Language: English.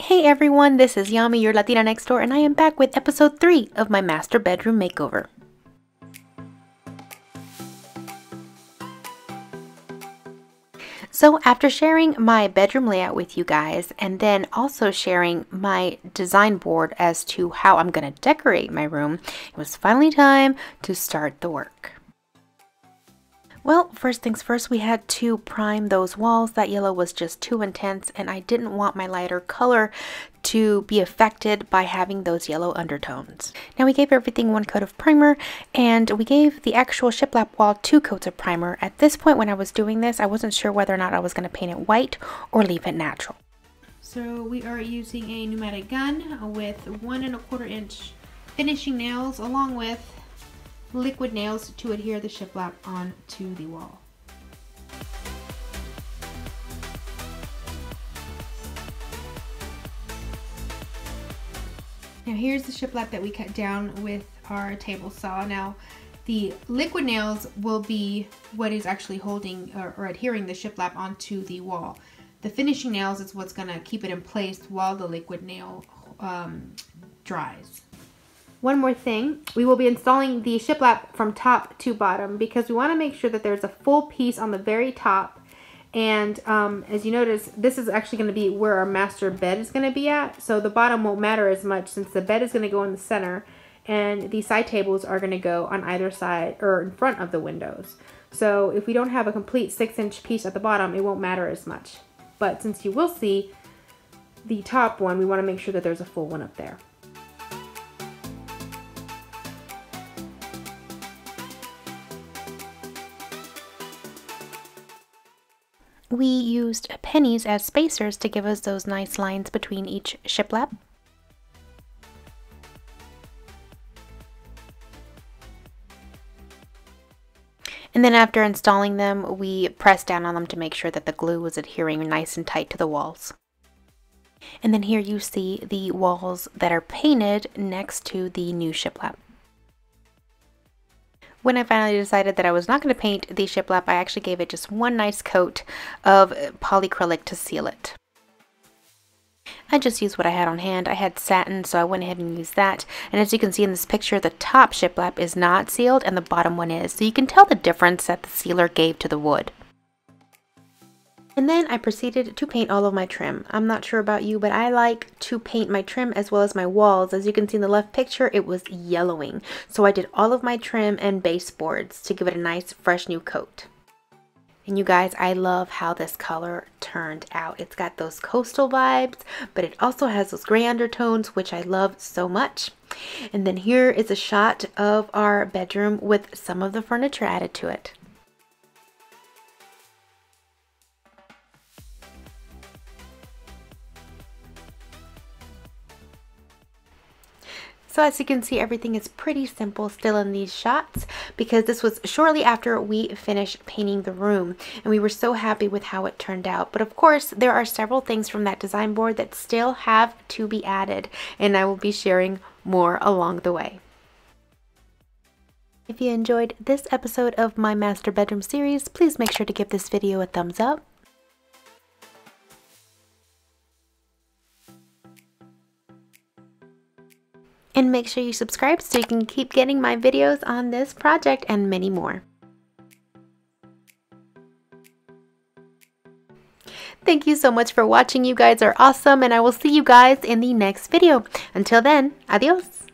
Hey everyone, this is Yami, your Latina next door, and I am back with episode 3 of my master bedroom makeover. So after sharing my bedroom layout with you guys and then also sharing my design board as to how I'm going to decorate my room, it was finally time to start the work. Well, first things first, we had to prime those walls. That yellow was just too intense and I didn't want my lighter color to be affected by having those yellow undertones. Now we gave everything 1 coat of primer and we gave the actual shiplap wall 2 coats of primer. At this point when I was doing this, I wasn't sure whether or not I was going to paint it white or leave it natural. So we are using a pneumatic gun with 1 1/4 inch finishing nails along with liquid nails to adhere the shiplap onto the wall. Now here's the shiplap that we cut down with our table saw. Now the liquid nails will be what is actually holding or adhering the shiplap onto the wall. The finishing nails is what's going to keep it in place while the liquid nail dries. One more thing, we will be installing the shiplap from top to bottom because we want to make sure that there's a full piece on the very top. And as you notice, this is actually going to be where our master bed is going to be at. So the bottom won't matter as much since the bed is going to go in the center and the side tables are going to go on either side or in front of the windows. So if we don't have a complete 6-inch piece at the bottom, it won't matter as much. But since you will see the top one, we want to make sure that there's a full one up there. We used pennies as spacers to give us those nice lines between each shiplap. And then after installing them, we pressed down on them to make sure that the glue was adhering nice and tight to the walls. And then here you see the walls that are painted next to the new shiplap. When I finally decided that I was not going to paint the shiplap, I actually gave it just 1 nice coat of polyacrylic to seal it. I just used what I had on hand. I had satin, so I went ahead and used that. And as you can see in this picture, the top shiplap is not sealed and the bottom one is. So you can tell the difference that the sealer gave to the wood. And then I proceeded to paint all of my trim. I'm not sure about you, but I like to paint my trim as well as my walls. As you can see in the left picture, it was yellowing. So I did all of my trim and baseboards to give it a nice fresh new coat. And you guys, I love how this color turned out. It's got those coastal vibes, but it also has those gray undertones, which I love so much. And then here is a shot of our bedroom with some of the furniture added to it. So as you can see, everything is pretty simple still in these shots because this was shortly after we finished painting the room and we were so happy with how it turned out. But of course, there are several things from that design board that still have to be added and I will be sharing more along the way. If you enjoyed this episode of my master bedroom series, please make sure to give this video a thumbs up. And make sure you subscribe so you can keep getting my videos on this project and many more. Thank you so much for watching. You guys are awesome and I will see you guys in the next video. Until then, adios.